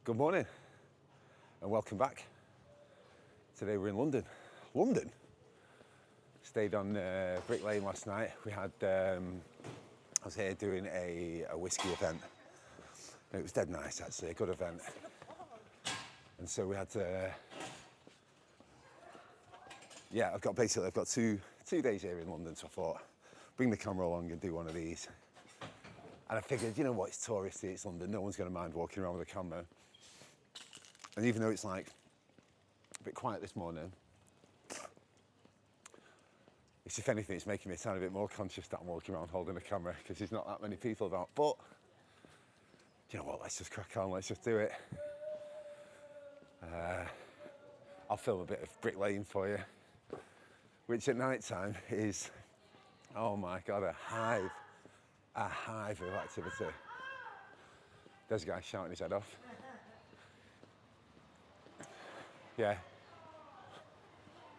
Good morning and welcome back. Today we're in London. London? Stayed on Brick Lane last night. We had, I was here doing a whiskey event. And it was dead nice actually, a good event. And so we had to, I've got two days here in London, so I thought, bring the camera along and do one of these. And I figured, you know what, it's touristy, it's London, no one's gonna mind walking around with a camera. And even though it's like a bit quiet this morning, it's, if anything, it's making me sound a bit more conscious that I'm walking around holding a camera because there's not that many people about. But you know what, let's just crack on, let's just do it. I'll film a bit of Brick Lane for you, which at night time is, oh my God, a hive of activity. There's a guy shouting his head off. Yeah.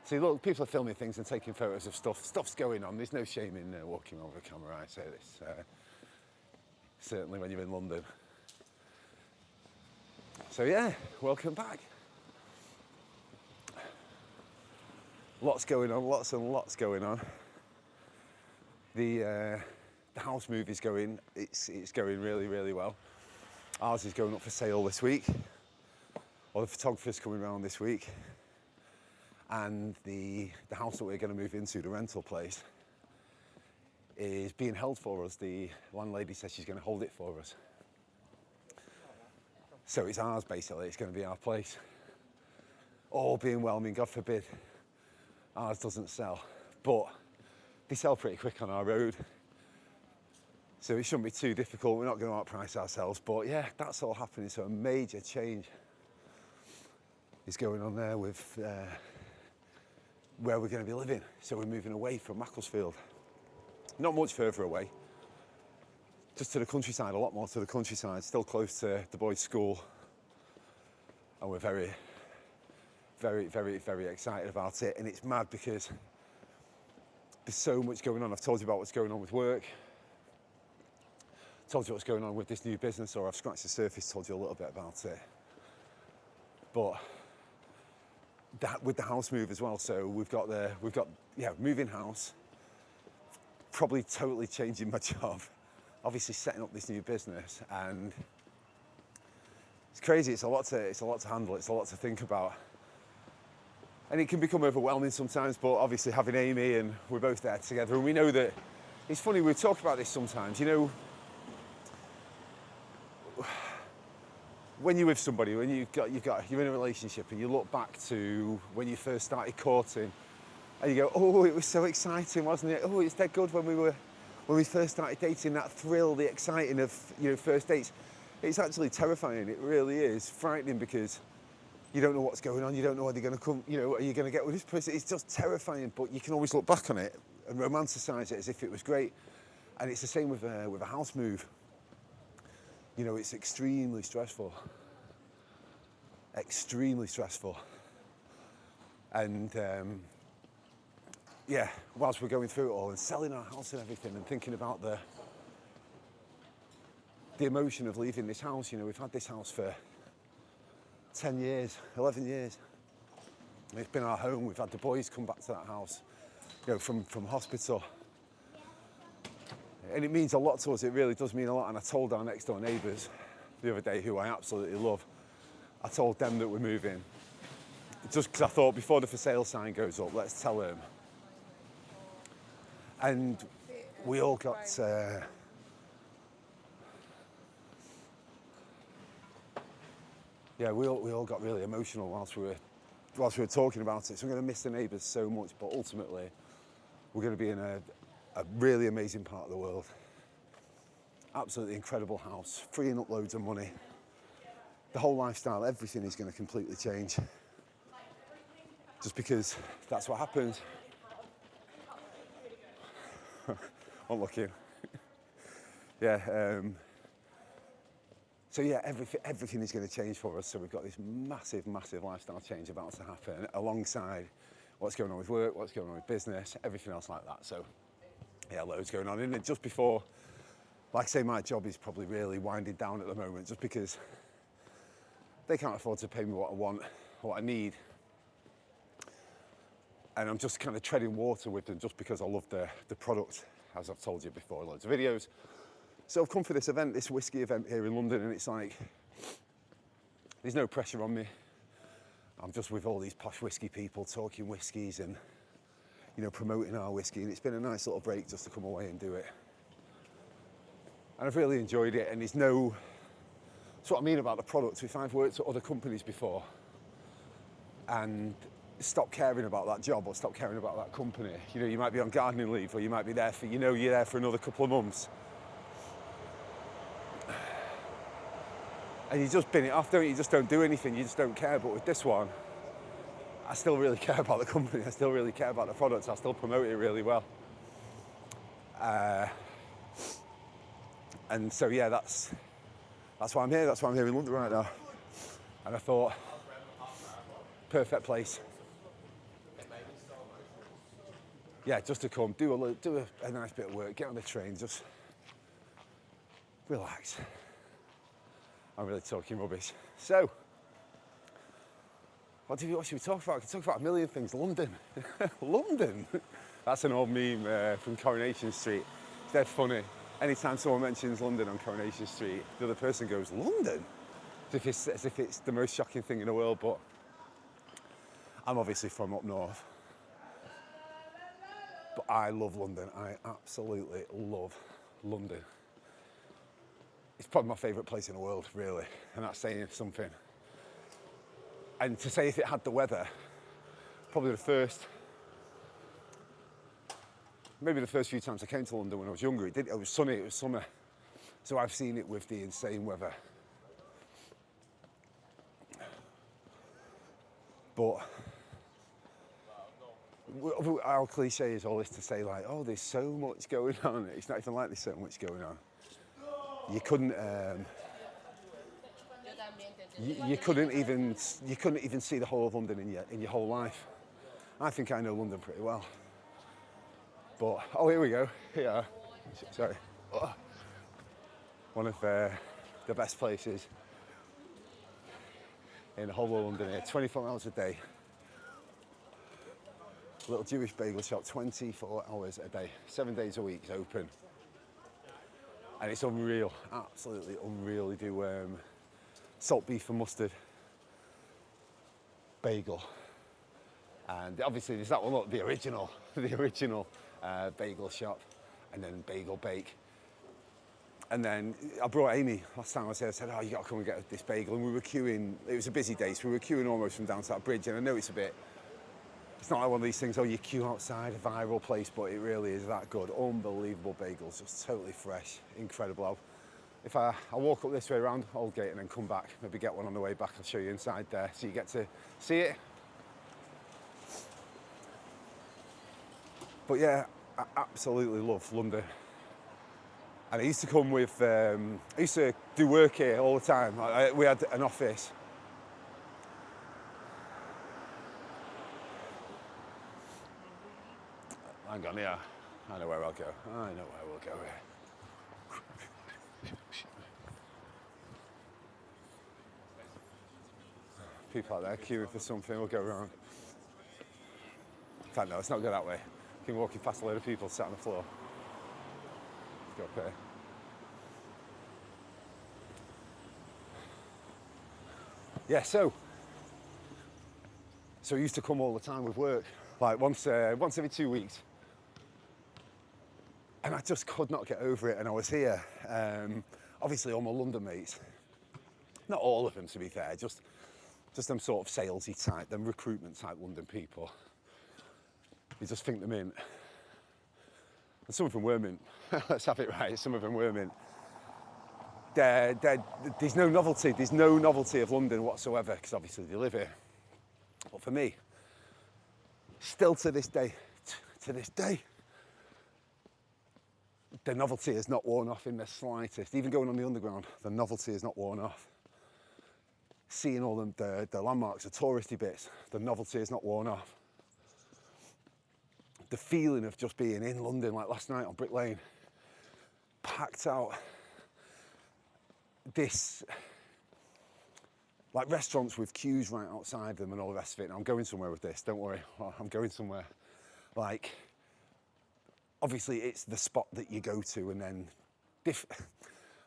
See, look, people are filming things and taking photos of stuff. Stuff's going on. There's no shame in walking over a camera. I say this, certainly when you're in London. So yeah, welcome back. Lots going on, lots and lots going on. The house move is going, it's going really, really well. Ours is going up for sale this week. Or the photographer's coming around this week. And the house that we're going to move into, the rental place, is being held for us. The landlady says she's going to hold it for us. So it's ours basically, it's going to be our place. All being well, I mean, God forbid, ours doesn't sell. But they sell pretty quick on our road. So it shouldn't be too difficult, we're not going to outprice ourselves. But yeah, that's all happening, so a major change is going on there with where we're going to be living. So we're moving away from Macclesfield. Not much further away, just to the countryside, a lot more to the countryside, still close to the boys' school. And we're very, very, very, very excited about it. And it's mad because there's so much going on. I've told you about what's going on with work. Told you what's going on with this new business, or I've scratched the surface, told you a little bit about it. But that with the house move as well, so we've got moving house, probably totally changing my job, obviously setting up this new business, and it's crazy. It's a lot to handle. It's a lot to think about, and it can become overwhelming sometimes. But obviously having Amy, and we're both there together, and we know that it's funny. We talk about this sometimes, you know. When you're with somebody, when you're in a relationship and you look back to when you first started courting and you go, oh, it was so exciting, wasn't it? Oh, it's dead good when we first started dating, that thrill, the exciting of, you know, first dates. It's actually terrifying, it really is. Frightening because you don't know what's going on, you don't know whether they're going to come, you know, are you going to get with this person? It's just terrifying, but you can always look back on it and romanticise it as if it was great. And it's the same with a house move. You know, it's extremely stressful. Extremely stressful. And whilst we're going through it all and selling our house and everything and thinking about the emotion of leaving this house, you know, we've had this house for 10 years, 11 years. It's been our home. We've had the boys come back to that house, you know, from hospital. And it means a lot to us, it really does mean a lot. And I told our next door neighbours the other day, who I absolutely love, I told them that we're moving. Just because I thought before the for sale sign goes up, let's tell them. And we all got, we all got really emotional whilst we were talking about it. So I'm going to miss the neighbours so much, but ultimately we're going to be in a really amazing part of the world. Absolutely incredible house, freeing up loads of money. The whole lifestyle, everything is going to completely change. Just because that's what happens. I'm looking. So yeah, everything is going to change for us. So we've got this massive, massive lifestyle change about to happen alongside what's going on with work, what's going on with business, everything else like that. So yeah, loads going on. And just before, like I say, my job is probably really winding down at the moment, just because they can't afford to pay me what I want, what I need. And I'm just kind of treading water with them just because I love the product, as I've told you before in loads of videos. So I've come for this event, this whiskey event here in London, and it's like, there's no pressure on me. I'm just with all these posh whiskey people talking whiskies and, you know, promoting our whiskey, and it's been a nice little break just to come away and do it. And I've really enjoyed it, and there's no, that's what I mean about the product. If I've worked at other companies before and stop caring about that job or stop caring about that company, you know, you might be on gardening leave or you might be there for, you know, you're there for another couple of months. And you just bin it off, don't you? You just don't do anything, you just don't care. But with this one, I still really care about the company, I still really care about the products, I still promote it really well. And so yeah, that's why I'm here, that's why I'm here in London right now. And I thought, perfect place. Yeah, just to come, do a nice bit of work, get on the train, just relax. I'm really talking rubbish. So, what should we talk about? I can talk about a million things. London. London? That's an old meme from Coronation Street. It's dead funny. Anytime someone mentions London on Coronation Street, the other person goes, London? As if it's the most shocking thing in the world, but I'm obviously from up north. But I love London. I absolutely love London. It's probably my favourite place in the world, really, and that's saying something. And to say if it had the weather, probably maybe the first few times I came to London when I was younger, it was sunny, it was summer. So I've seen it with the insane weather. But our cliche is always to say like, oh, there's so much going on. It's not even like there's so much going on. You couldn't even see the whole of London in your whole life. I think I know London pretty well. But oh, here we go. Here, sorry. Oh. One of the best places in the whole of London here. 24 hours a day. Little Jewish bagel shop, 24 hours a day, 7 days a week. It's open. And it's unreal, absolutely unreal. They do salt beef and mustard bagel. And obviously there's that one, look, the original bagel shop, and then bagel bake. And then I brought Amy last time I was here, I said, oh, you gotta come and get this bagel. And we were queuing, it was a busy day, so we were queuing almost from down to that bridge. And I know it's not like one of these things, oh, you queue outside a viral place, but it really is that good. Unbelievable bagels, just totally fresh, incredible. If I walk up this way around Aldgate and then come back, maybe get one on the way back, I'll show you inside there so you get to see it. But yeah, I absolutely love London. And I used to come with, I used to do work here all the time. We had an office. Hang on, yeah, I know where I'll go. I know where we'll go here. People out there queuing for something, we'll go around. In fact, no, let's not go that way. Keep walking past a load of people sat on the floor. Let's go up here. Yeah, so I used to come all the time with work, like once every 2 weeks. And I just could not get over it, and I was here. Obviously all my London mates, not all of them to be fair, just them sort of salesy type, them recruitment type London people. You just think them in. And some of them were mint. Let's have it right, some of them were mint. There's no novelty of London whatsoever, because obviously they live here. But for me, still to this day, the novelty has not worn off in the slightest. Even going on the underground, the novelty has not worn off. Seeing all the landmarks, the touristy bits, the novelty has not worn off. The feeling of just being in London, like last night on Brick Lane, packed out. This, like restaurants with queues right outside them and all the rest of it. And I'm going somewhere with this, don't worry, I'm going somewhere. Like, obviously it's the spot that you go to, and then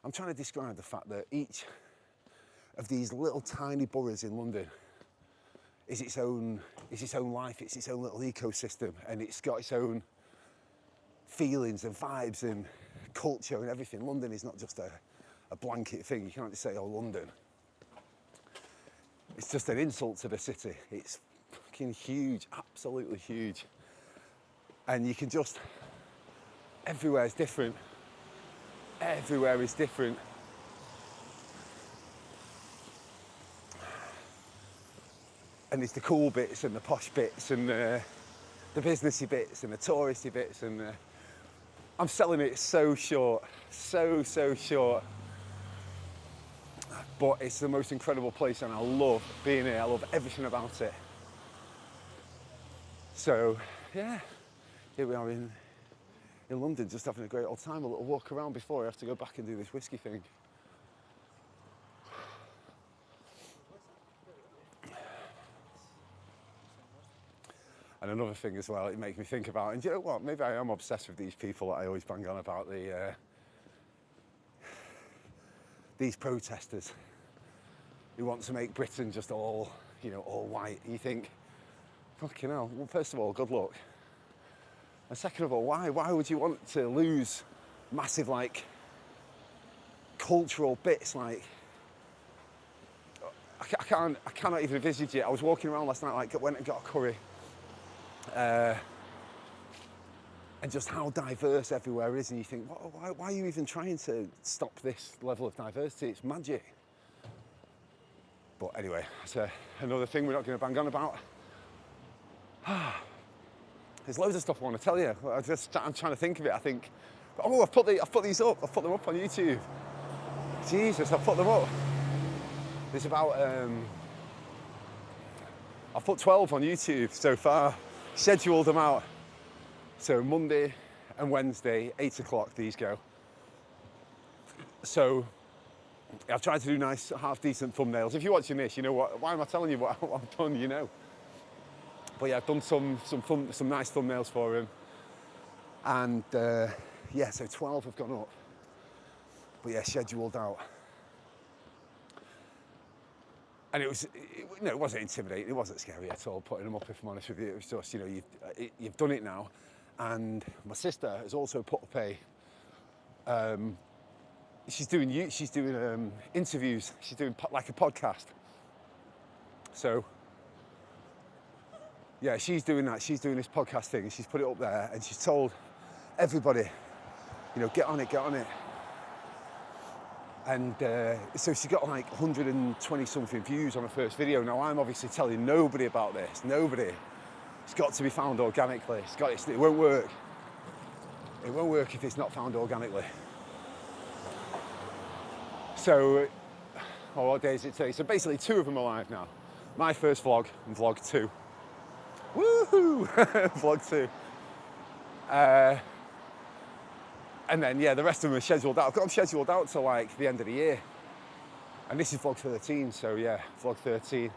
I'm trying to describe the fact that each of these little tiny boroughs in London is its own life, it's its own little ecosystem, and it's got its own feelings and vibes and culture and everything. London is not just a blanket thing. You can't just say, oh, London. It's just an insult to the city. It's fucking huge, absolutely huge. And you can just, everywhere is different. Everywhere is different. And there's the cool bits and the posh bits and the businessy bits and the touristy bits, and I'm selling it so short, so short. But it's the most incredible place, and I love being here. I love everything about it. So, yeah, here we are in London, just having a great old time. A little walk around before I have to go back and do this whiskey thing. And another thing as well, it makes me think about, and you know what, maybe I am obsessed with these people that I always bang on about, these protesters who want to make Britain just all, all white. You think, fucking hell, well, first of all, good luck. And second of all, why would you want to lose massive, like, cultural bits? Like, I cannot even envisage it. I was walking around last night, like, went and got a curry. And just how diverse everywhere is, and you think, why are you even trying to stop this level of diversity? It's magic. But anyway, that's another thing we're not going to bang on about. There's loads of stuff I want to tell you. I'm trying to think of it. I think, oh, I've put these up. I've put them up on YouTube. Jesus, I've put them up. There's about, I've put 12 on YouTube so far. Scheduled them out. So Monday and Wednesday, 8 o'clock, these go. So I've tried to do nice, half-decent thumbnails. If you're watching this, you know what, why am I telling you what I've done, you know? But yeah, I've done some nice thumbnails for him. And yeah, so 12 have gone up. But yeah, scheduled out. And it wasn't intimidating, it wasn't scary at all putting them up, if I'm honest with you. It was just, you've done it now. And my sister has also put up she's doing interviews, she's doing like a podcast. So, yeah, she's doing that, she's doing this podcast thing, and she's put it up there, and she's told everybody, get on it. And so she got like 120 something views on her first video. Now I'm obviously telling nobody about this, nobody. It's got to be found organically. It won't work. It won't work if it's not found organically. So, what day is it today? So basically 2 of them are live now. My first vlog and vlog 2. Woohoo! Vlog 2. And then, yeah, the rest of them are scheduled out. I've got them scheduled out till like the end of the year. And this is vlog 13, so yeah, vlog 13.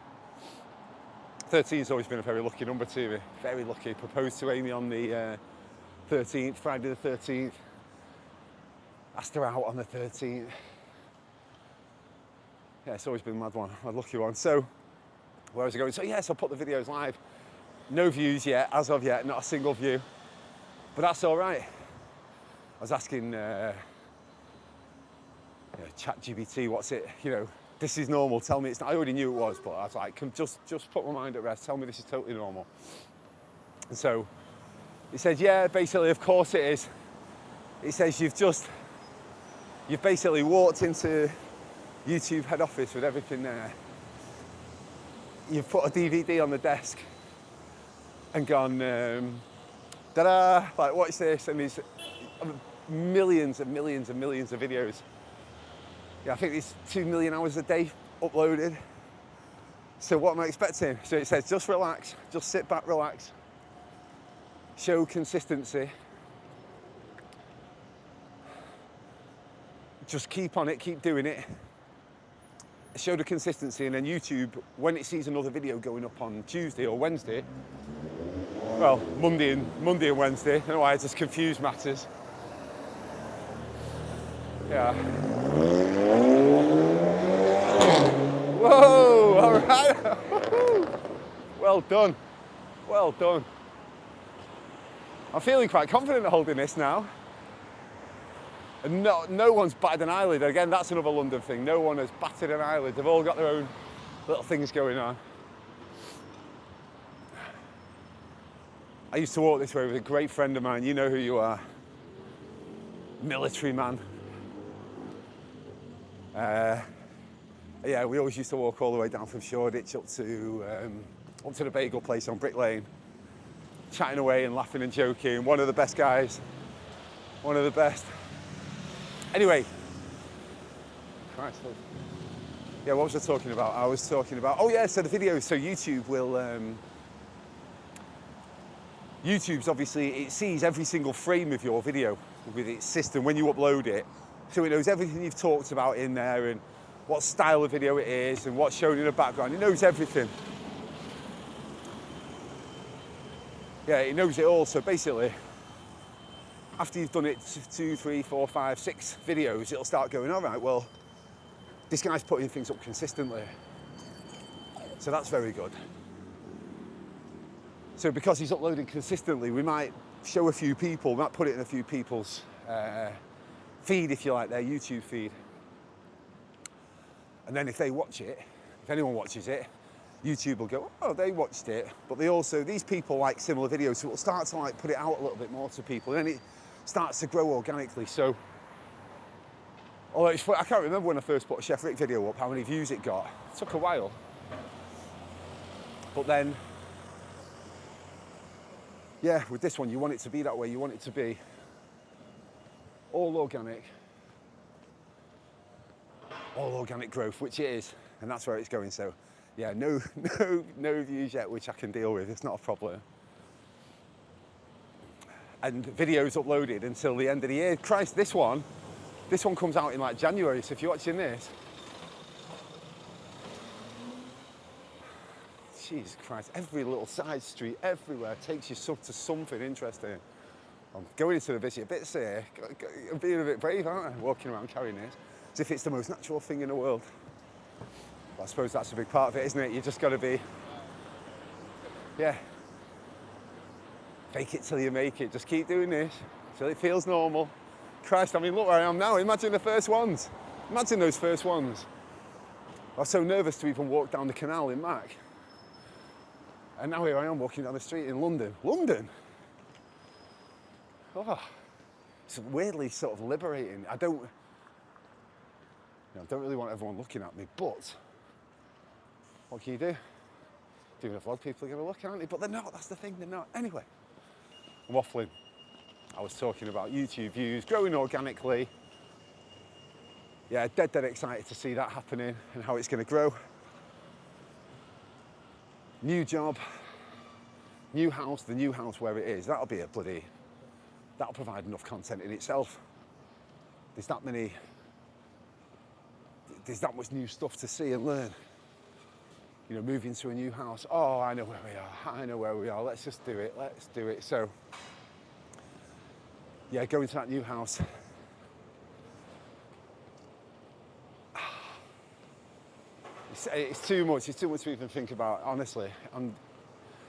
13's always been a very lucky number to me. Very lucky. Proposed to Amy on the 13th, Friday the 13th. Asked her out on the 13th. Yeah, it's always been a mad one, a lucky one. So, where was I going? So yes, I'll put the videos live. No views yet, as of yet, not a single view. But that's all right. I was asking ChatGPT, what's it, this is normal, tell me it's not. I already knew it was, but I was like, just put my mind at rest, tell me this is totally normal. And so he said, yeah, basically, of course it is. He says, you've basically walked into YouTube head office with everything there. You've put a DVD on the desk and gone, ta-da, like, watch this, and there's millions and millions and millions of videos. Yeah, I think there's 2 million hours a day uploaded. So what am I expecting? So it says, just relax, just sit back, relax. Show consistency. Just keep on it, keep doing it. show the consistency, and then YouTube, when it sees another video going up on Tuesday or Wednesday, well, Monday and Wednesday, I don't know why I just confuse matters. Yeah. Whoa, all right. Well done, well done. I'm feeling quite confident holding this now. And no one's batted an eyelid. Again, that's another London thing. No one has batted an eyelid. They've all got their own little things going on. I used to walk this way with a great friend of mine. You know who you are. Military man. Yeah, we always used to walk all the way down from Shoreditch up to the bagel place on Brick Lane, chatting away and laughing and joking. One of the best guys. One of the best. Anyway, Christ, yeah, what was I talking about? I was talking about, oh yeah, so the videos, so YouTube will, YouTube's obviously, it sees every single frame of your video with its system when you upload it. So it knows everything you've talked about in there and what style of video it is and what's shown in the background. It knows everything. Yeah, it knows it all. So basically, after you've done it 2, 3, 4, 5, 6 videos, it'll start going, all right, well, this guy's putting things up consistently. So that's very good. So because he's uploading consistently, we might show a few people, we might put it in a few people's feed, if you like, their YouTube feed. And then if they watch it, if anyone watches it, YouTube will go, oh, they watched it. But they also, these people like similar videos, so it'll start to like put it out a little bit more to people. And then it starts to grow organically. So, although it's, I can't remember when I first put a Chef Rick video up, how many views it got. It took a while. But then, yeah, with this one, you want it to be that way. You want it to be all organic growth, which it is, and that's where it's going. So, yeah, no views yet, which I can deal with. It's not a problem. And videos uploaded until the end of the year. Christ, this one comes out in like January. So if you're watching this, Jesus Christ, every little side street, everywhere takes you to something interesting. I'm going into the visit a bit sick. I'm being a bit brave, aren't I? Walking around carrying this, as if it's the most natural thing in the world. But I suppose that's a big part of it, isn't it? You just got to be, yeah, fake it till you make it. Just keep doing this till it feels normal. Christ, I mean, look where I am now. Imagine the first ones. Imagine those first ones. I was so nervous to even walk down the canal in Mac. And now here I am walking down the street in London. London? Oh, it's weirdly sort of liberating. I don't really want everyone looking at me, but what can you do? Doing a vlog, people are going to look, aren't they? But they're not, that's the thing, they're not. Anyway, I'm waffling. I was talking about YouTube views, growing organically. Yeah, dead excited to see that happening and how it's going to grow. New job, new house, the new house where it is, that'll provide enough content in itself. There's that much new stuff to see and learn. You know, moving to a new house. Oh, I know where we are. Let's just do it. So, yeah, going to that new house. It's too much to even think about, honestly.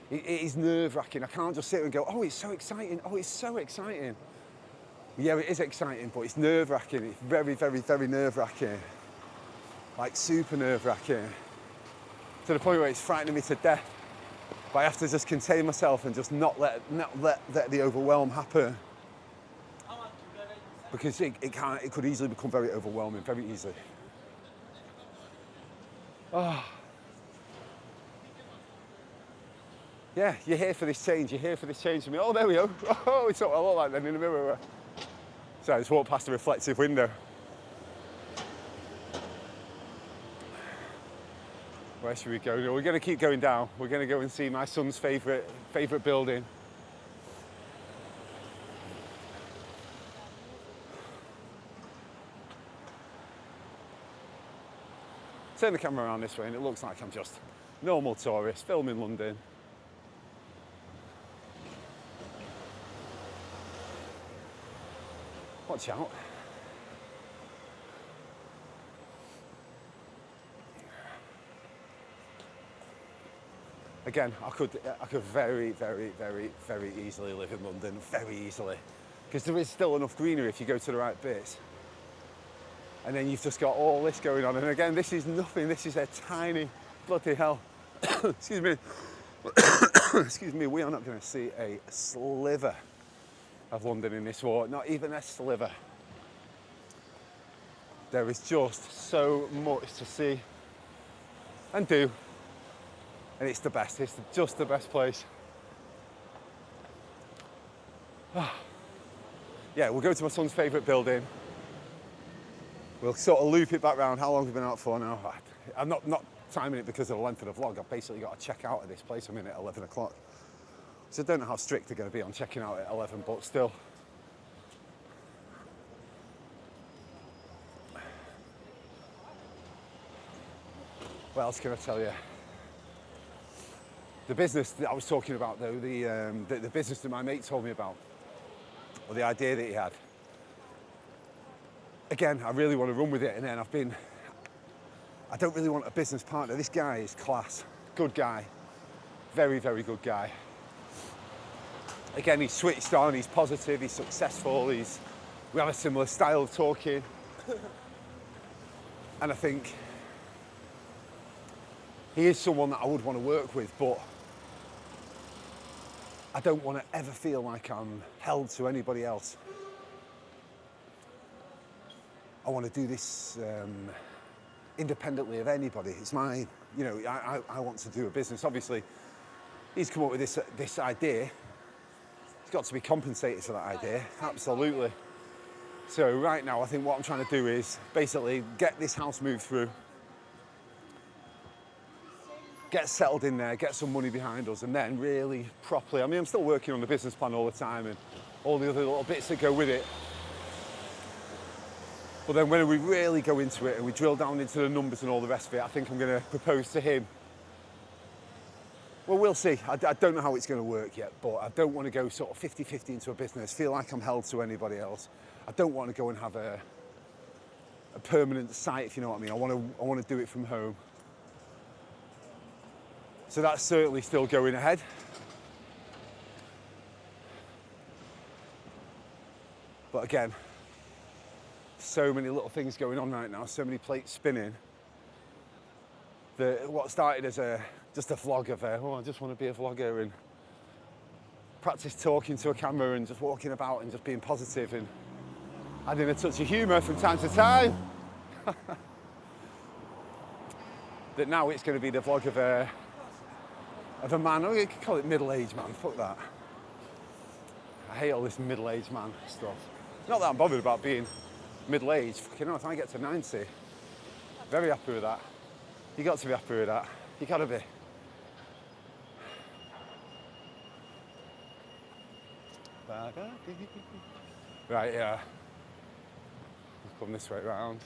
It is nerve-wracking. I can't just sit and go, oh, it's so exciting. Yeah, it is exciting, but it's nerve-wracking. It's very, very, very nerve-wracking. Like, super nerve-wracking. To the point where it's frightening me to death. But I have to just contain myself and just not let the overwhelm happen. Because it could easily become very overwhelming, very easily. Oh. Yeah, you're here for this change. You're here for this change for me. Oh, there we go. Oh, it's what I look like then in the mirror. So I just walked past the reflective window. Where should we go? We're going to keep going down. We're going to go and see my son's favourite building. turn the camera around this way and it looks like I'm just normal tourist filming London. Watch out. Again, I could very, very, very, very easily live in London, very easily. Because there is still enough greenery if you go to the right bits. And then you've just got all this going on. And again, this is nothing, this is a tiny, bloody hell. Excuse me. Excuse me, we are not going to see a sliver of London in this walk, not even a sliver. There is just so much to see and do. And it's the best, it's just the best place. Yeah, we'll go to my son's favourite building. We'll sort of loop it back round. How long have we been out for now? I'm not timing it because of the length of the vlog. I've basically got to check out of this place. I'm in at 11 o'clock. So I don't know how strict they're going to be on checking out at 11, but still. What else can I tell you? The business that I was talking about, though, the business that my mate told me about, or the idea that he had. Again, I really want to run with it, and then I don't really want a business partner. This guy is class, good guy, very, very good guy. Again, he's switched on, he's positive, he's successful, we have a similar style of talking. And I think he is someone that I would want to work with, but I don't want to ever feel like I'm held to anybody else. I want to do this independently of anybody. It's mine. You know, I want to do a business. Obviously, he's come up with this idea. He's got to be compensated for that idea, absolutely. So right now, I think what I'm trying to do is basically get this house moved through, get settled in there, get some money behind us, and then really properly, I mean, I'm still working on the business plan all the time and all the other little bits that go with it. But then when we really go into it and we drill down into the numbers and all the rest of it, I think I'm going to propose to him. Well, we'll see. I don't know how it's going to work yet, but I don't want to go sort of 50-50 into a business, feel like I'm held to anybody else. I don't want to go and have a permanent site, if you know what I mean. I want to do it from home. So that's certainly still going ahead. But again, so many little things going on right now, so many plates spinning. What started as just a vlog of, I just want to be a vlogger and practice talking to a camera and just walking about and just being positive and adding a touch of humour from time to time. That now it's going to be the vlog of a man, you could call it middle-aged man, fuck that. I hate all this middle-aged man stuff. Not that I'm bothered about being middle-aged, fucking hell, if I get to 90, very happy with that. You got to be happy with that, you gotta be. Right, yeah. Come this way round.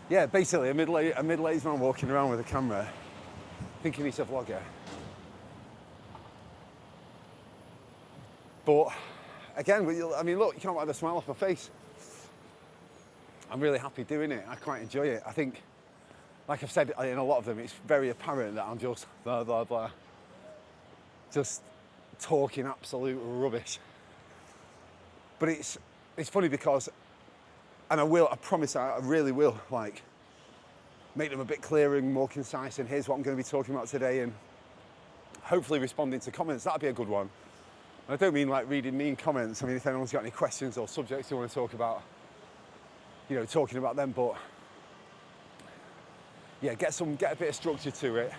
Yeah, basically a middle-aged man walking around with a camera, thinking he's a vlogger. But again, I mean, look, you can't wipe the smile off my face. I'm really happy doing it. I quite enjoy it. I think, like I've said in a lot of them, it's very apparent that I'm just blah, blah, blah. Just talking absolute rubbish. But it's funny because, and I promise I really will, like, make them a bit clearer and more concise, and here's what I'm going to be talking about today, and hopefully responding to comments. That'd be a good one. And I don't mean like reading mean comments. I mean, if anyone's got any questions or subjects you want to talk about, you know, talking about them, but yeah, get a bit of structure to it.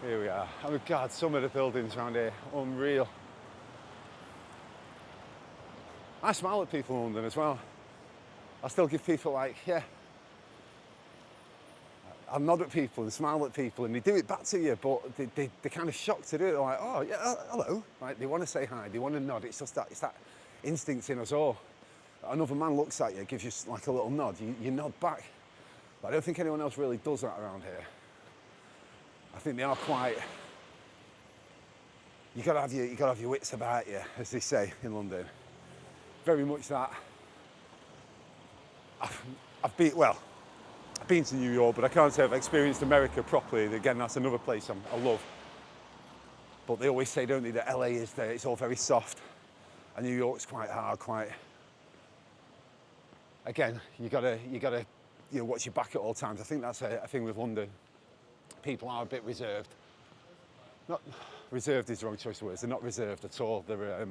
Here we are. Oh my God, some of the buildings around here, unreal. I smile at people in London as well. I still give people like, yeah, I'll nod at people and smile at people, and they do it back to you, but they're kind of shocked to do it. They're like, oh, yeah, hello. Like, they want to say hi, they want to nod. It's just that, it's that instinct in us all. Another man looks at you, gives you like a little nod, you nod back. But I don't think anyone else really does that around here. I think they are quite, you gotta have your wits about you, as they say in London. Very much that. I've been to New York, but I can't say I've experienced America properly. Again, that's another place I love. But they always say, don't they, that LA is there, it's all very soft. And New York's quite hard, quite... Again, you gotta watch your back at all times. I think that's a thing with London. People are a bit reserved. Not reserved is the wrong choice of words. They're not reserved at all. They're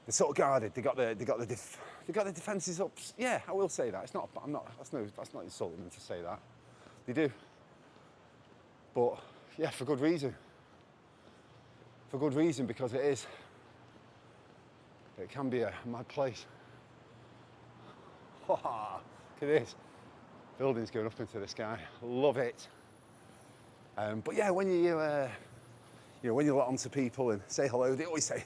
sort of guarded. They got the defences up. Yeah, I will say that. It's not. That's not insulting them to say that. They do. But yeah, for good reason. For good reason, because it can be a mad place. Look at this. Buildings going up into the sky. Love it. But yeah, when when you let on to people and say hello, they always say,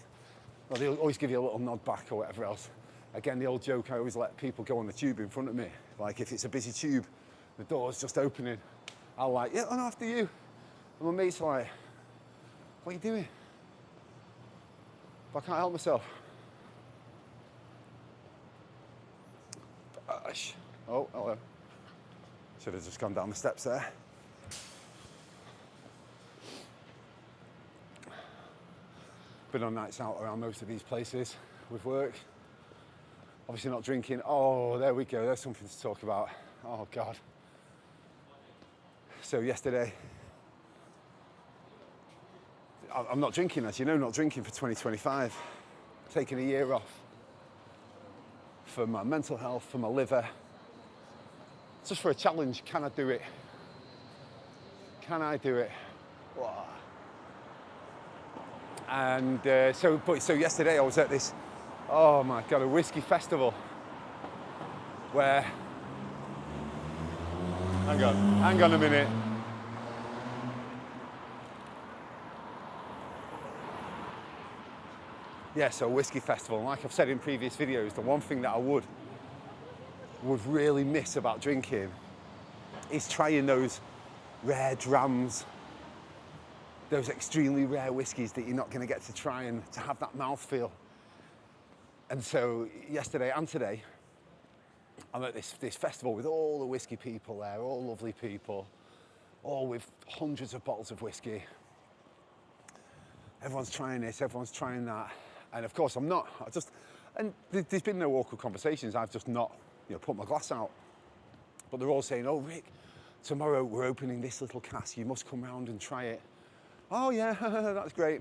well, they'll always give you a little nod back or whatever else. Again, the old joke, I always let people go on the tube in front of me. Like if it's a busy tube, the door's just opening, I'll like, yeah, I'm after you. And my mate's like, what are you doing? But I can't help myself. Oh, hello. Should have just gone down the steps there. Been on nights out around most of these places with work. Obviously not drinking. Oh, there we go. There's something to talk about. Oh, God. So yesterday, I'm not drinking, as you know, not drinking for 2025. Taking a year off for my mental health, for my liver. Just for a challenge. Can I do it? Can I do it? Wow. And so yesterday I was at this, oh my God, a whiskey festival where, hang on a minute. Yeah, so a whiskey festival. And like I've said in previous videos, the one thing that I would really miss about drinking is trying those rare drams, those extremely rare whiskies that you're not going to get to try and to have that mouthfeel. And so yesterday and today, I'm at this festival with all the whiskey people there, all lovely people, all with hundreds of bottles of whiskey. Everyone's trying this, everyone's trying that. And of course I'm not. And there's been no awkward conversations. I've just not, put my glass out. But they're all saying, oh, Rick, tomorrow we're opening this little cask. You must come round and try it. Oh yeah, that's great.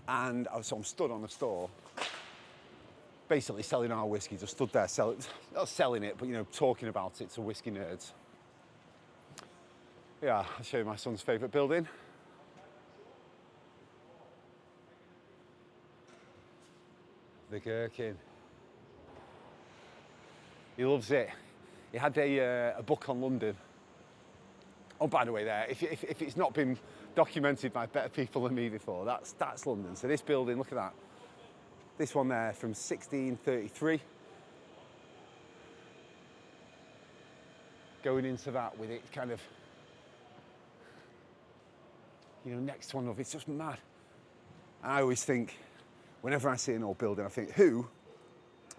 And so I'm stood on the store, basically selling our whiskey, just stood there, not selling it, but talking about it to whiskey nerds. Yeah, I'll show you my son's favourite building. The Gherkin. He loves it. He had a book on London. Oh, by the way, there, if it's not been documented by better people than me before, that's London. So this building, look at that. This one there from 1633. Going into that with it kind of, next one up, it's just mad. I always think, whenever I see an old building, I think, who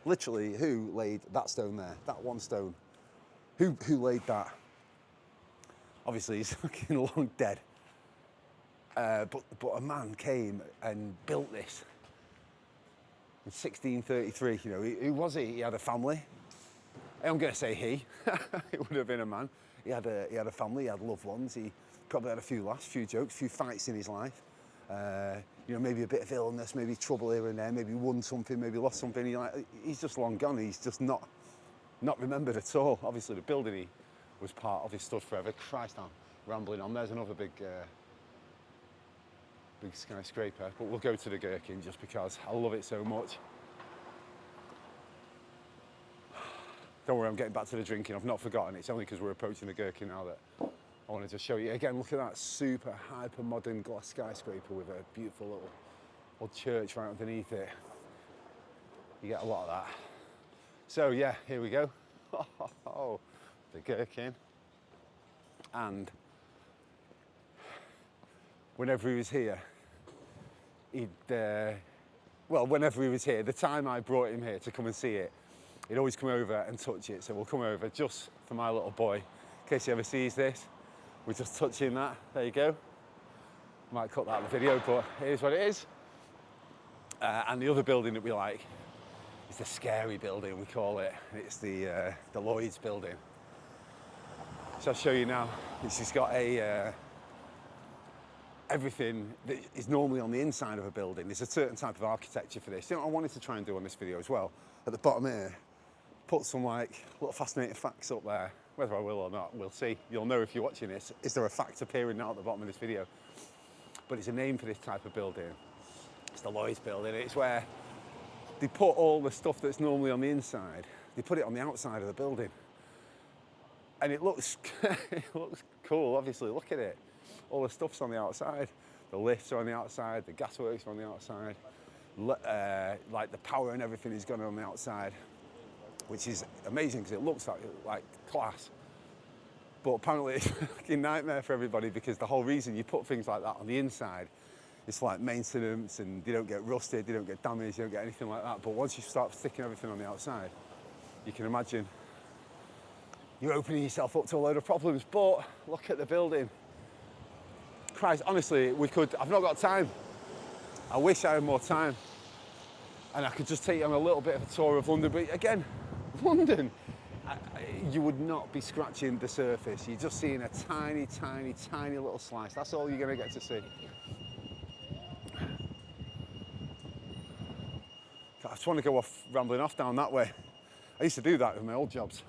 laid that stone there, that one stone? Who laid that? Obviously, he's fucking long dead. But a man came and built this in 1633. Who was he? He had a family. I'm going to say he. It would have been a man. He had a family. He had loved ones. He probably had a few laughs, few jokes, few fights in his life. Maybe a bit of illness, maybe trouble here and there. Maybe won something, maybe lost something. He's just long gone. He's just not remembered at all. Obviously, the building he was part of, he stood forever. Christ, I'm rambling on. There's another big skyscraper, but we'll go to the Gherkin just because I love it so much. Don't worry, I'm getting back to the drinking. I've not forgotten. It's only because we're approaching the Gherkin now that I wanted to show you. Again, look at that super hyper modern glass skyscraper with a beautiful little old church right underneath it. You get a lot of that. So yeah, here we go. Oh, the Gherkin. And whenever he was here, whenever he was here, the time I brought him here to come and see it, he'd always come over and touch it. So we'll come over just for my little boy, in case he ever sees this. We're just touching that. There you go. Might cut that out of the video, but here's what it is. And the other building that we like is the scary building, we call it. It's the Lloyd's building. So I'll show you now. It's just got everything that is normally on the inside of a building. There's a certain type of architecture for this. You know what I wanted to try and do on this video as well? At the bottom here, put some like little fascinating facts up there. Whether I will or not, we'll see. You'll know if you're watching this. Is there a fact appearing now at the bottom of this video? But it's a name for this type of building. It's the Lloyd's building. It's where they put all the stuff that's normally on the inside, they put it on the outside of the building. And it looks, it looks cool, obviously. Look at it. All the stuff's on the outside. The lifts are on the outside, the gasworks are on the outside. Like the power and everything is going on the outside, which is amazing because it looks like class. But apparently it's a fucking nightmare for everybody because the whole reason you put things like that on the inside, it's like maintenance and they don't get rusted, they don't get damaged, they don't get anything like that. But once you start sticking everything on the outside, you can imagine you're opening yourself up to a load of problems. But look at the building. Christ, honestly, I've not got time. I wish I had more time. And I could just take you on a little bit of a tour of London. But again, London, you would not be scratching the surface. You're just seeing a tiny, tiny, tiny little slice. That's all you're going to get to see. I just want to go off, rambling off down that way. I used to do that with my old jobs.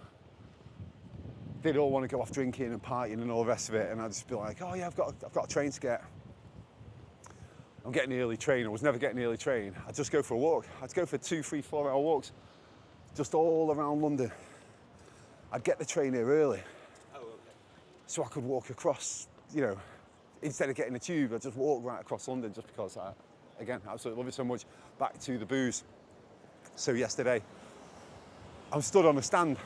They'd all want to go off drinking and partying and all the rest of it, and I'd just be like, oh yeah, I've got a train to get. I'm getting the early train. I was never getting the early train. I'd just go for a walk. I'd go for 2, 3, 4 hour walks, just all around London. I'd get the train here early, so I could walk across, you know, instead of getting a tube, I'd just walk right across London just because I, again, absolutely love it so much. Back to the booze. So yesterday, I'm stood on a stand,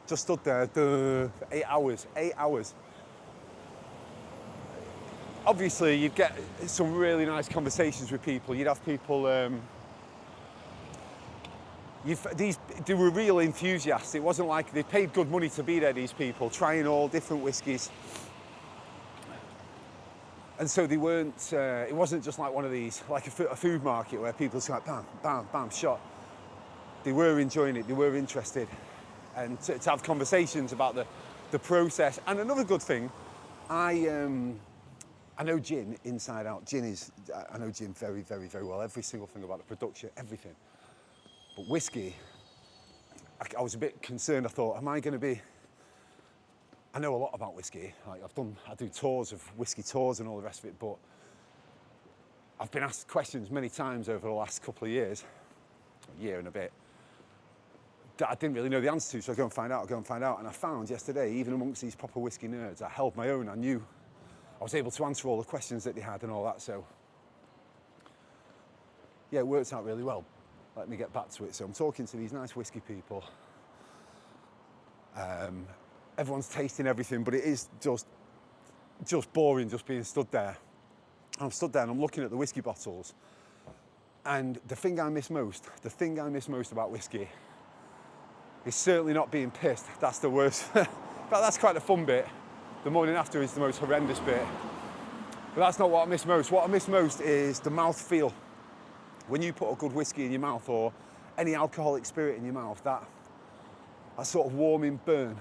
just stood there for 8 hours, 8 hours. Obviously, you'd get some really nice conversations with people. You'd have people, they were real enthusiasts. It wasn't like they paid good money to be there, these people, trying all different whiskies. And so they weren't, it wasn't just like one of these, like a food market where people just like bam, bam, bam, shot. They were enjoying it, they were interested. And to have conversations about the process. And another good thing, I know gin inside out. I know gin very, very, very well. Every single thing about the production, everything. But whiskey, I was a bit concerned. I thought, am I going to be, I know a lot about whiskey. Like I do tours of whiskey tours and all the rest of it, but I've been asked questions many times over the last couple of years, a year and a bit, that I didn't really know the answer to, so I'll go and find out. And I found yesterday, even amongst these proper whiskey nerds, I held my own. I was able to answer all the questions that they had and all that, so yeah, it worked out really well. Let me get back to it. So I'm talking to these nice whiskey people. Everyone's tasting everything, but it is just boring just being stood there. I'm stood there and I'm looking at the whiskey bottles, and the thing I miss most about whiskey is certainly not being pissed. That's the worst. But that's quite the fun bit. The morning after is the most horrendous bit. But that's not what I miss most. What I miss most is the mouth feel. When you put a good whiskey in your mouth or any alcoholic spirit in your mouth, that sort of warming burn,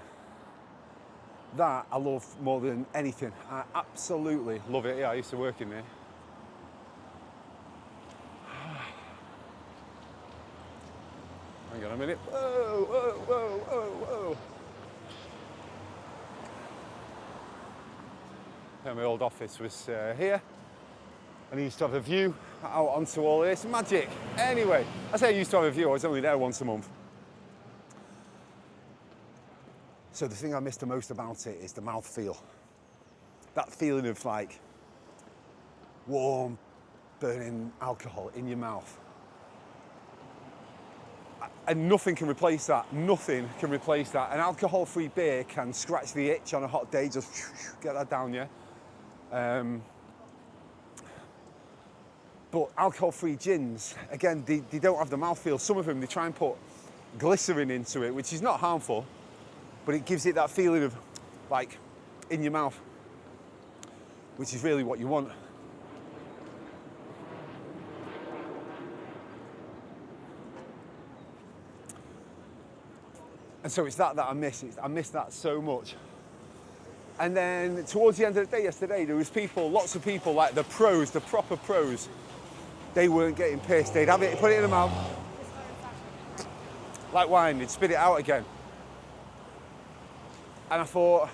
that I love more than anything. I absolutely love it. Yeah, I used to work in there. Hang on a minute. Whoa, whoa, whoa, whoa, whoa. Yeah, my old office was here, and I used to have a view out onto all this magic. Anyway, I say I used to have a view, I was only there once a month. So the thing I miss the most about it is the mouth feel. That feeling of like warm, burning alcohol in your mouth. And nothing can replace that. Nothing can replace that. An alcohol-free beer can scratch the itch on a hot day, just get that down, yeah? But alcohol-free gins, again, they don't have the mouthfeel. Some of them, they try and put glycerin into it, which is not harmful, but it gives it that feeling of, like, in your mouth, which is really what you want. And so it's that I miss. I miss that so much. And then towards the end of the day yesterday, there was people, lots of people, like the pros, the proper pros, they weren't getting pissed. They'd have it, put it in their mouth, like wine, they'd spit it out again. And I thought,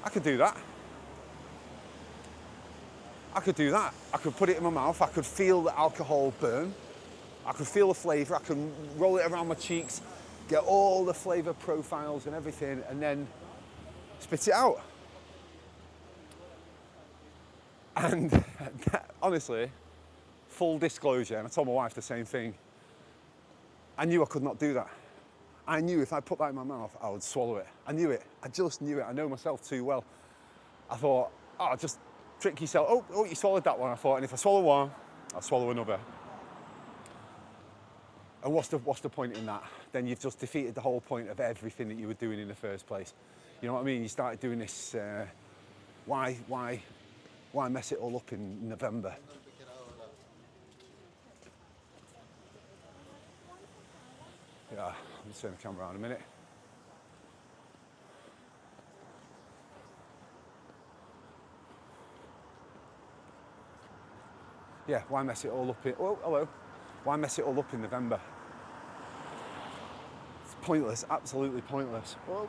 I could do that. I could do that. I could put it in my mouth, I could feel the alcohol burn, I could feel the flavour, I could roll it around my cheeks, get all the flavour profiles and everything, and then spit it out. And honestly, full disclosure, and I told my wife the same thing, I knew I could not do that. I knew if I put that in my mouth, I would swallow it. I knew it. I just knew it. I know myself too well. I thought, oh, just trick yourself. Oh, you swallowed that one. I thought, and if I swallow one, I'll swallow another. And what's the point in that? Then you've just defeated the whole point of everything that you were doing in the first place. You know what I mean? You started doing this, why mess it all up in November? Yeah, I'll just turn the camera around a minute. Yeah, why mess it all up in, oh, hello. Why mess it all up in November? It's pointless, absolutely pointless. Well,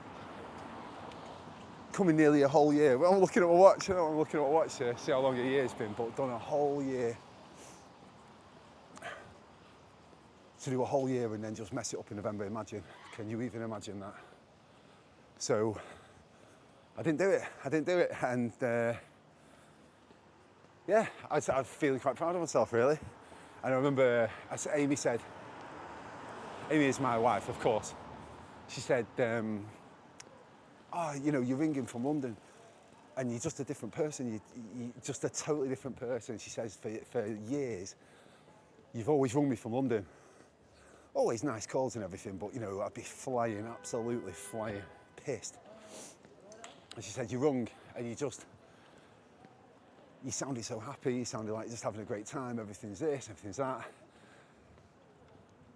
coming nearly a whole year. Well, I'm looking at my watch, I'm looking at my watch here, see how long a year's been, but done a whole year. To do a whole year and then just mess it up in November, imagine. Can you even imagine that? So, I didn't do it, and yeah, I was feeling quite proud of myself, really. And I remember, as Amy said, Amy is my wife, of course. She said, oh, you know, you're ringing from London and you're just a different person. You're just a totally different person. She says, for years, you've always rung me from London. Always nice calls and everything, but, you know, I'd be flying, absolutely flying, pissed. And she said, you rung and you sounded so happy, you sounded like you're just having a great time, everything's this, everything's that.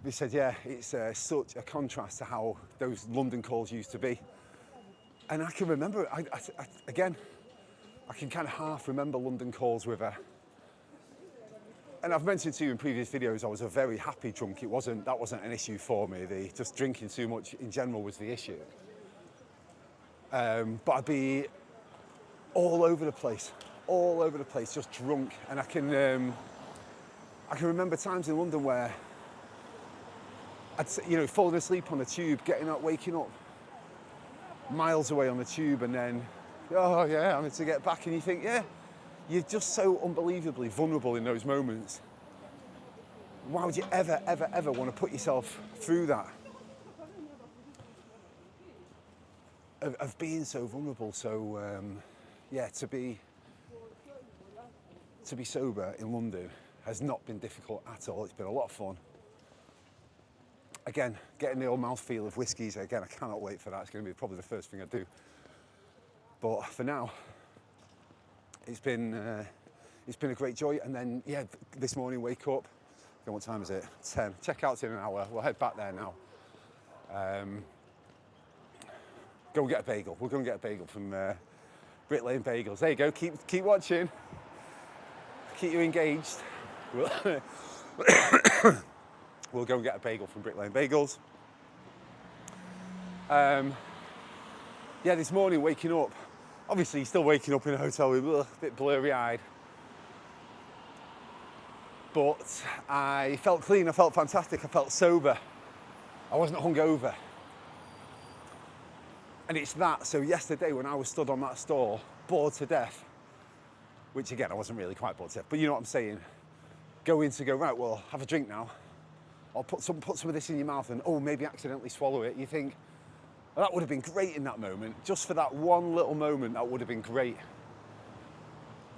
We said, yeah, it's such a contrast to how those London calls used to be. And I can remember, again, I can kind of half remember London calls with her. And I've mentioned to you in previous videos, I was a very happy drunk. That wasn't an issue for me. Just drinking too much in general was the issue. But I'd be all over the place, just drunk. And I can remember times in London where I'd, you know, fallen asleep on the tube, getting up, waking up miles away on the tube, and then, oh yeah, I need to get back. And you think, yeah, you're just so unbelievably vulnerable in those moments. Why would you ever want to put yourself through that? Of being so vulnerable. So, yeah, to be sober in London has not been difficult at all. It's been a lot of fun. Again, getting the old mouthfeel of whiskies, again, I cannot wait for that. It's going to be probably the first thing I do. But for now, it's been a great joy. And then, yeah, this morning, wake up. What time is it? 10. Checkout's in an hour. We'll head back there now. Go and get a bagel. We'll go and get a bagel from Brick Lane Bagels. There you go. Keep watching. Keep you engaged. We'll go and get a bagel from Brick Lane Bagels. Yeah, this morning waking up, obviously still waking up in a hotel room, a bit blurry-eyed. But I felt clean, I felt fantastic, I felt sober. I wasn't hungover. And it's that, so yesterday when I was stood on that stall, bored to death, which again, I wasn't really quite bored to death, but you know what I'm saying, going to go, right, well, have a drink now, or put some of this in your mouth and, oh, maybe accidentally swallow it. You think, well, that would have been great in that moment. Just for that one little moment, that would have been great.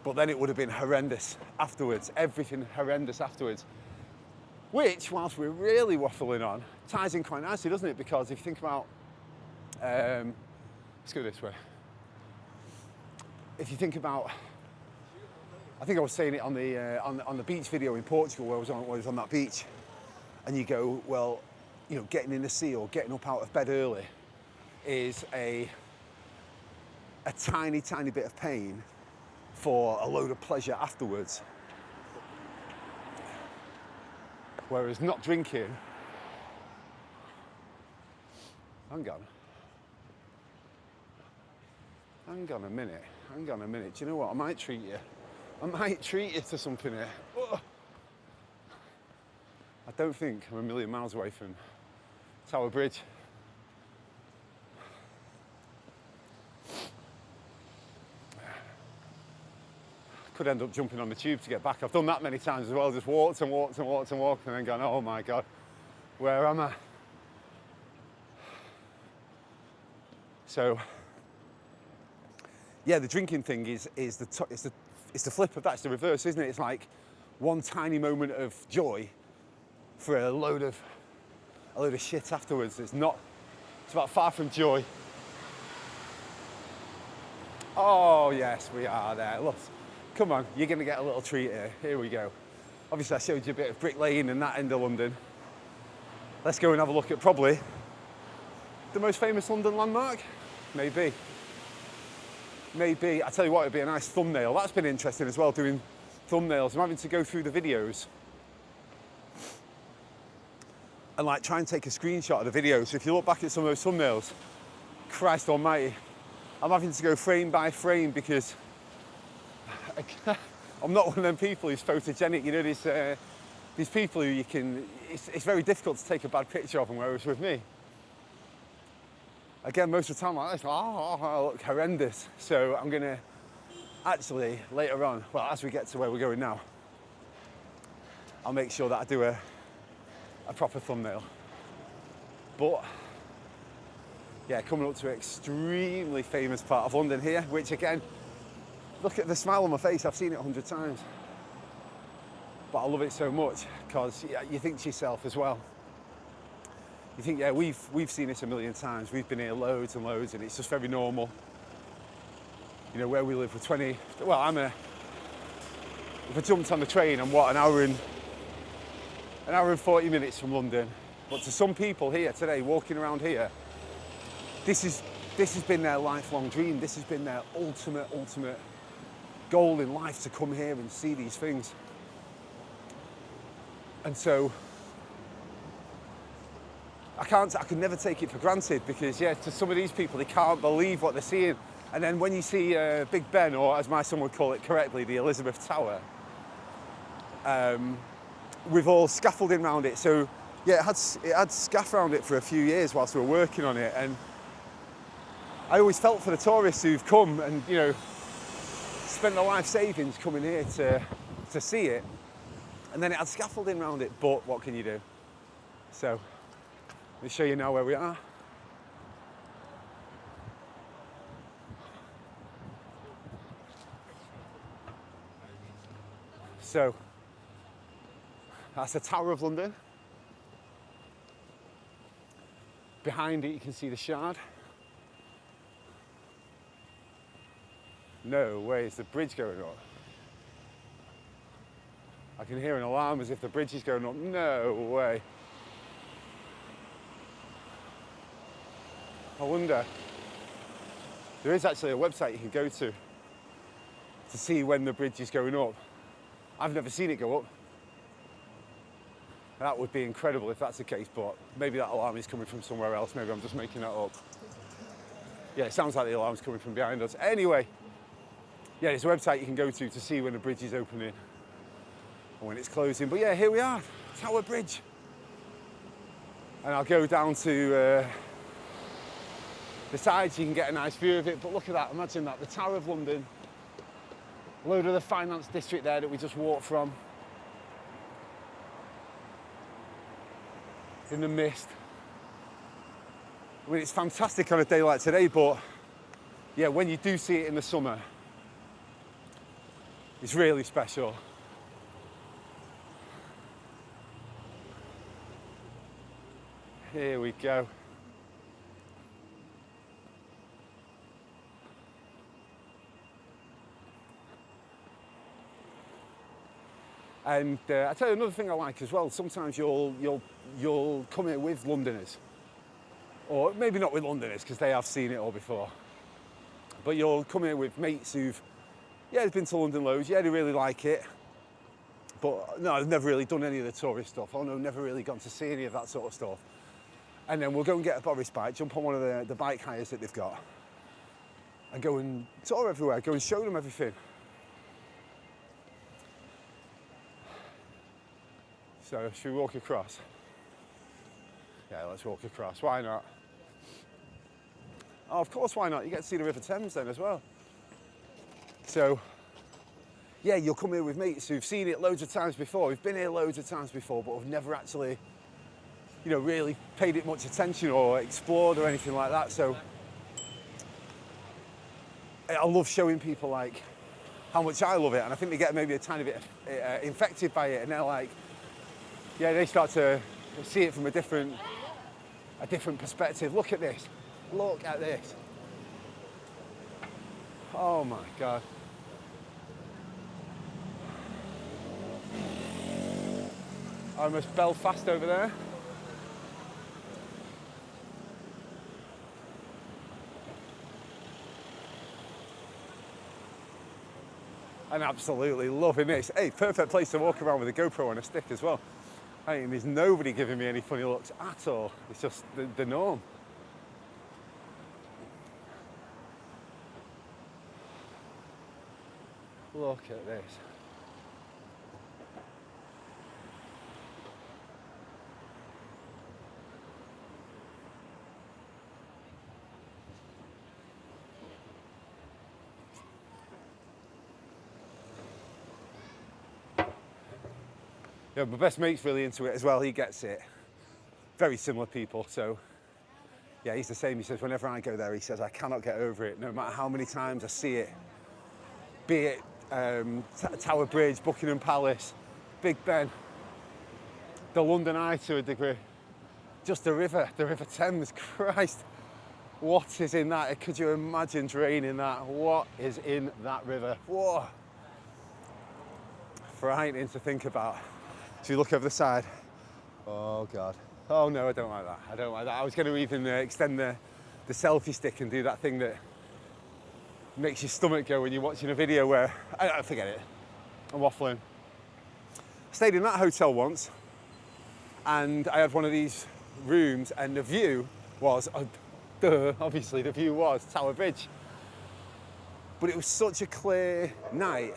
But then it would have been horrendous afterwards, everything horrendous afterwards. Which, whilst we're really waffling on, ties in quite nicely, doesn't it? Because if you think about, let's go this way. If you think about, I think I was saying it on the beach video in Portugal where I was on that beach, and you go, well, you know, getting in the sea or getting up out of bed early is a tiny, tiny bit of pain for a load of pleasure afterwards. Whereas not drinking, hang on a minute, do you know what, I might treat you to something here. Oh. I don't think I'm a million miles away from Tower Bridge. Could end up jumping on the tube to get back. I've done that many times as well, just walked and then gone, oh my God, where am I? So, yeah, the drinking thing is the flip of that, it's the reverse, isn't it? It's like one tiny moment of joy for a load of shit afterwards. It's about far from joy. Oh yes, we are there, look. Come on, you're going to get a little treat here. Here we go. Obviously, I showed you a bit of Brick Lane and that end of London. Let's go and have a look at probably the most famous London landmark. Maybe. I tell you what, it'd be a nice thumbnail. That's been interesting as well, doing thumbnails. I'm having to go through the videos and like try and take a screenshot of the video. So if you look back at some of those thumbnails, Christ almighty, I'm having to go frame by frame because I'm not one of them people who's photogenic. You know, these people who it's very difficult to take a bad picture of them, whereas with me, again, most of the time, I look horrendous. So I'm gonna actually, later on, well, as we get to where we're going now, I'll make sure that I do a proper thumbnail. But, yeah, coming up to an extremely famous part of London here, which again, look at the smile on my face, I've seen it 100 times. But I love it so much, because you think to yourself as well, you think, yeah, we've seen this a million times, we've been here loads and loads, and it's just very normal. You know, where we live for 20, well, if I jumped on the train, I'm what, an hour and 40 minutes from London. But to some people here today, walking around here, this has been their lifelong dream. This has been their ultimate goal in life, to come here and see these things. And so I could never take it for granted, because yeah, to some of these people, they can't believe what they're seeing. And then when you see Big Ben, or as my son would call it correctly, the Elizabeth Tower, with all scaffolding around it. So yeah, it had scaff around it for a few years whilst we were working on it. And I always felt for the tourists who've come and, you know, spent their life savings coming here to see it. And then it had scaffolding around it, but what can you do? So, let me show you now where we are. So, that's the Tower of London. Behind it, you can see the Shard. No way, is the bridge going up? I can hear an alarm as if the bridge is going up. No way. I wonder. There is actually a website you can go to see when the bridge is going up. I've never seen it go up. That would be incredible if that's the case, but maybe that alarm is coming from somewhere else. Maybe I'm just making that up. Yeah, it sounds like the alarm's coming from behind us. Anyway, yeah, there's a website you can go to see when the bridge is opening and when it's closing. But yeah, here we are, Tower Bridge. And I'll go down to the sides, you can get a nice view of it, but look at that, imagine that, the Tower of London, a load of the finance district there that we just walked from, in the mist. I mean, it's fantastic on a day like today, but yeah, when you do see it in the summer, it's really special. Here we go. And I tell you another thing I like as well. Sometimes you'll come here with Londoners, or maybe not with Londoners because they have seen it all before. But you'll come here with mates who've they've been to London loads. Yeah, they really like it. But no, I've never really done any of the tourist stuff. Oh no, never really gone to see any of that sort of stuff. And then we'll go and get a Boris bike, jump on one of the bike hires that they've got, and go and tour everywhere. Go and show them everything. So should we walk across? Yeah, let's walk across. Why not? Oh, of course, why not? You get to see the River Thames then as well. So, yeah, you'll come here with mates who've seen it loads of times before, who've been here loads of times before, but have never actually, really paid it much attention or explored or anything like that. So, I love showing people like how much I love it, and I think they get maybe a tiny bit infected by it, and they're like, yeah, they start to see it from a different perspective. Look at this. Look at this. Oh my God. Almost Belfast over there. I'm absolutely loving this. Hey, perfect place to walk around with a GoPro on a stick as well. I mean, there's nobody giving me any funny looks at all. It's just the norm. Look at this. Yeah, my best mate's really into it as well. He gets it. Very similar people, so yeah, he's the same. He says whenever I go there, he says I cannot get over it, no matter how many times I see it. Be it Tower Bridge, Buckingham Palace, Big Ben, the London Eye to a degree. Just the River Thames. Christ, what is in that? Could you imagine draining that? What is in that river? Whoa, frightening to think about. So you look over the side. Oh God. Oh no, I don't like that. I don't like that. I was going to even extend the selfie stick and do that thing that makes your stomach go when you're watching a video where, I forget it, I'm waffling. Stayed in that hotel once, and I had one of these rooms, and the view was, obviously the view was Tower Bridge. But it was such a clear night.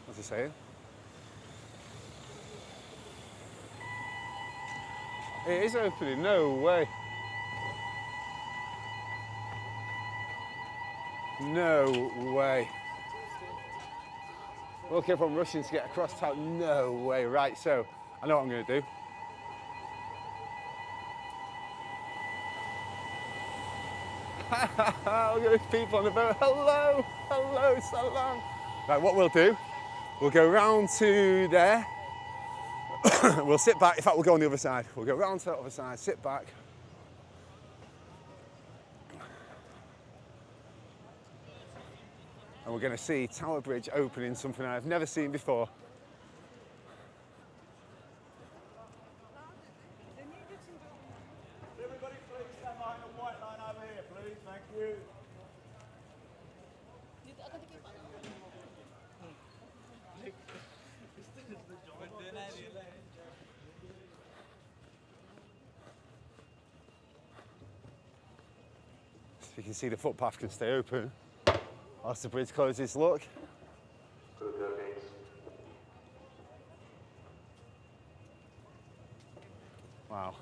What's he saying? It is opening, no way. No way. Look, everyone rushing to get across town. No way. Right, so I know what I'm going to do. Look at these people on the boat. Hello, hello, salam. Right, what we'll do, we'll go round to there. We'll sit back. In fact, we'll go on the other side. We'll go round to that other side, sit back. And we're going to see Tower Bridge opening, something I've never seen before. Everybody please stand behind the white line over here, please. Thank you. So you can see the footpath can stay open. Whilst the bridge closes, look. Wow.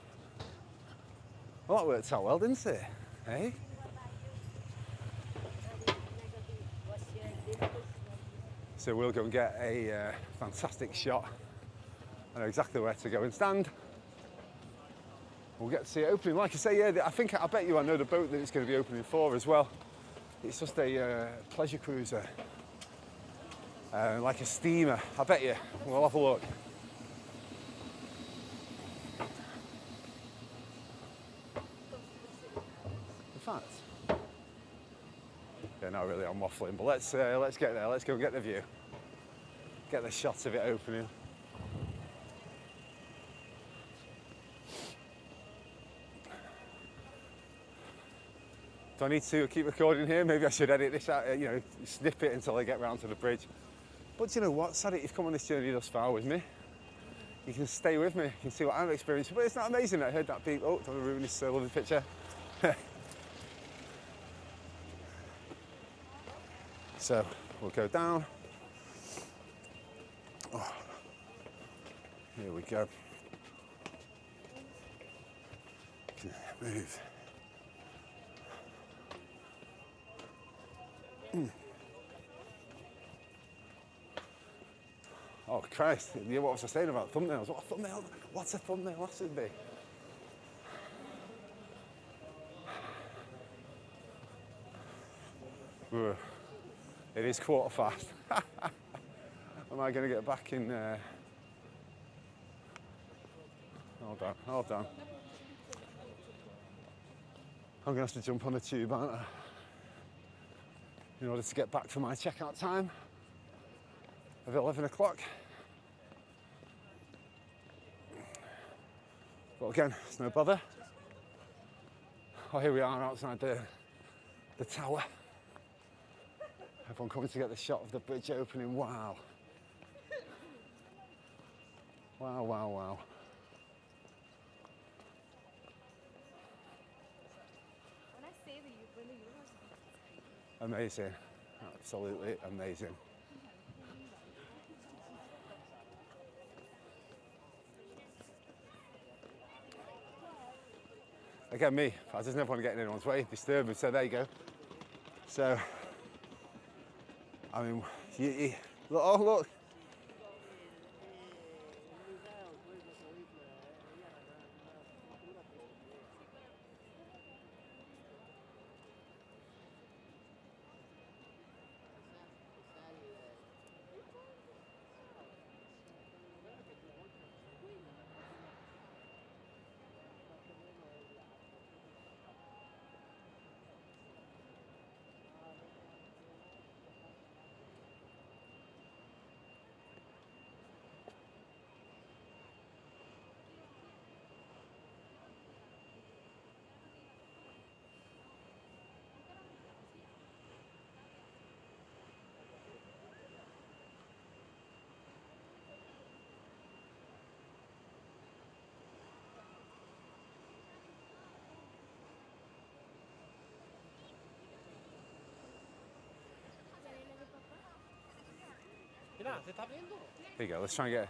Well, that worked out well, didn't it? Eh? So we'll go and get a fantastic shot. I know exactly where to go and stand. We'll get to see it opening. Like I say, yeah, I bet you I know the boat that it's going to be opening for as well. It's just a pleasure cruiser, like a steamer. I bet you. We'll have a look. In fact, yeah, not really. I'm waffling, but let's get there. Let's go and get the view. Get the shot of it opening. Do I need to keep recording here? Maybe I should edit this out, snip it until I get round to the bridge. But do you know what? Sadly, you've come on this journey thus far with me. You can stay with me. You can see what I'm experiencing. But it's not amazing that I heard that beep. Oh, don't ruin this lovely picture. So we'll go down. Oh, here we go. Move. Oh Christ, what was I saying about thumbnails? What a thumbnail? What's a thumbnail has to be? It is 1:15. Am I going to get back in? Hold on. I'm going to have to jump on the tube, aren't I? In order to get back for my checkout time of 11 o'clock. But again, it's no bother. Oh, here we are outside the tower. Everyone coming to get the shot of the bridge opening. Wow. Wow. Amazing. Absolutely amazing. Again, me, I just never want to get in anyone's way, disturb them, so there you go. So, I mean, look. Here you go, let's try and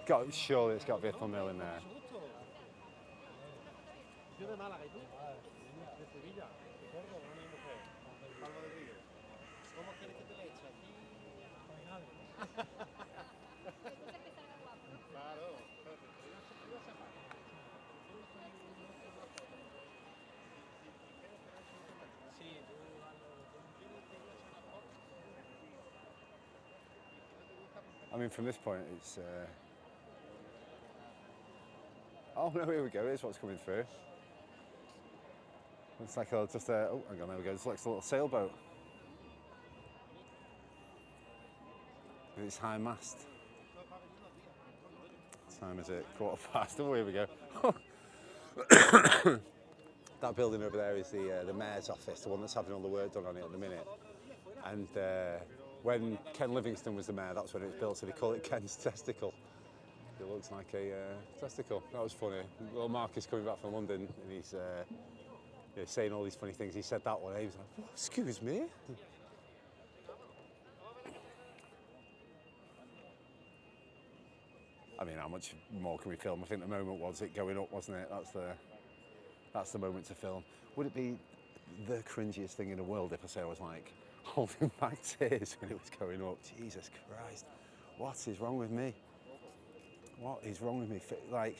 get, surely it's got to be a thumbnail in there. I mean, from this point, it's... Oh, no, here we go. Here's what's coming through. Looks like oh, hang on, there we go. It looks like a little sailboat. With its high mast. What time is it? 1:15. Oh, here we go. That building over there is the mayor's office, the one that's having all the work done on it at the minute. And when Ken Livingstone was the mayor, that's when it was built, so they call it Ken's Testicle. It looks like a testicle. That was funny. Well, Marcus coming back from London, and he's saying all these funny things. He said that one, and he was like, oh, excuse me? I mean, how much more can we film? I think the moment was it going up, wasn't it? That's the that's the moment to film. Would it be the cringiest thing in the world if I say I was like holding back tears when it was going up? Jesus Christ, what is wrong with me? What is wrong with me? Like,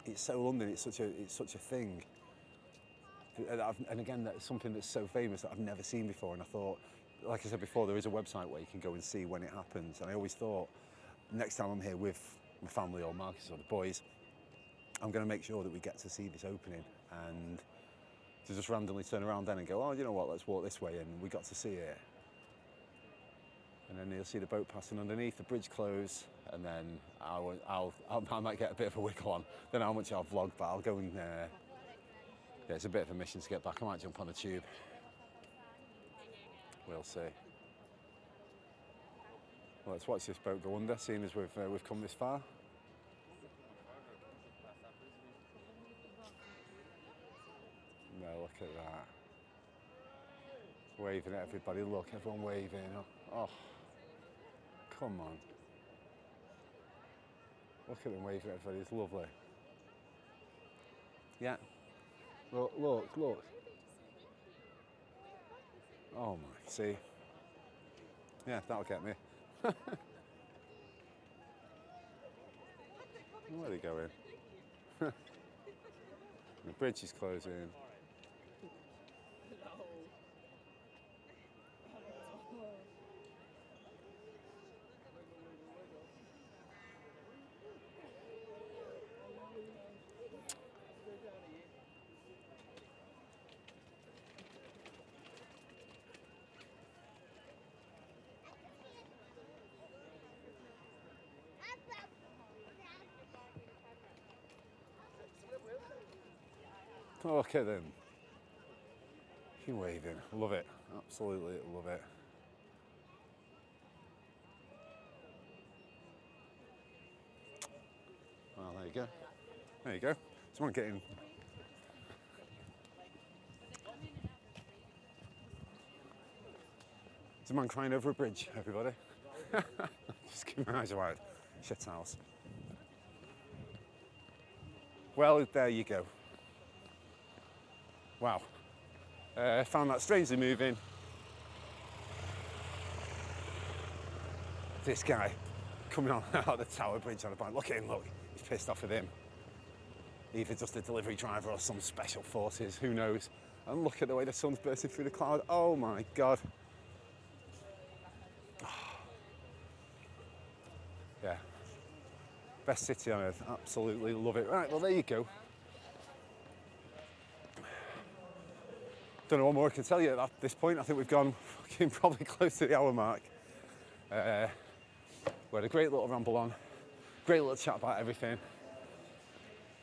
it's so London, it's such a thing. And again, that's something that's so famous that I've never seen before. And I thought, like I said before, there is a website where you can go and see when it happens. And I always thought, next time I'm here with my family or Marcus or the boys, I'm going to make sure that we get to see this opening. And to just randomly turn around then and go, oh, you know what, let's walk this way. And we got to see it. And then you'll see the boat passing underneath, the bridge close, and then I might get a bit of a wiggle on. Don't know how much I'll vlog, but I'll go and, yeah, it's a bit of a mission to get back. I might jump on a tube. We'll see. Well, let's watch this boat go under, seeing as we've come this far. No, look at that. Waving at everybody. Look, everyone waving. Oh, come on. Look at them waving at everybody. It's lovely. Yeah. Look, look, look. Oh my, see? Yeah, that'll get me. Where are they going? The bridge is closing. Oh, look at them. Keep waving. Love it. Absolutely love it. Well, there you go. There you go. Someone getting... There's a man crying over a bridge, everybody. Just keep my eyes wide. Shit house. Well, there you go. Wow. Found that strangely moving. This guy coming on out the Tower Bridge on a bike. Look at him, look. He's pissed off with him. Either just a delivery driver or some special forces, who knows. And look at the way the sun's bursting through the cloud. Oh my God. Yeah. Best city on earth. Absolutely love it. Right, well, there you go. Don't know what more I can tell you at this point. I think we've gone probably close to the hour mark. We had a great little ramble on, great little chat about everything.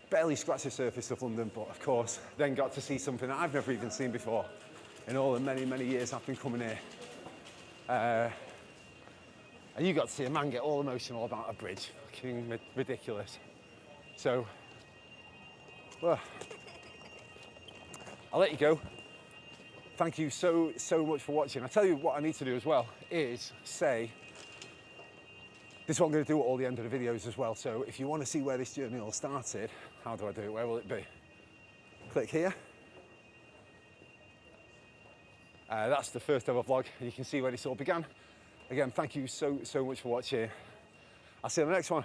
Barely scratched the surface of London, but of course, then got to see something that I've never even seen before in all the many, many years I've been coming here. And you got to see a man get all emotional about a bridge. Fucking ridiculous. So, well, I'll let you go. Thank you so much for watching. I tell you what I need to do as well is say, this is what I'm going to do at all the end of the videos as well. So if you want to see where this journey all started, how do I do it? Where will it be? Click here. That's the first ever vlog. You can see where this all began. Again, thank you so much for watching. I'll see you in the next one.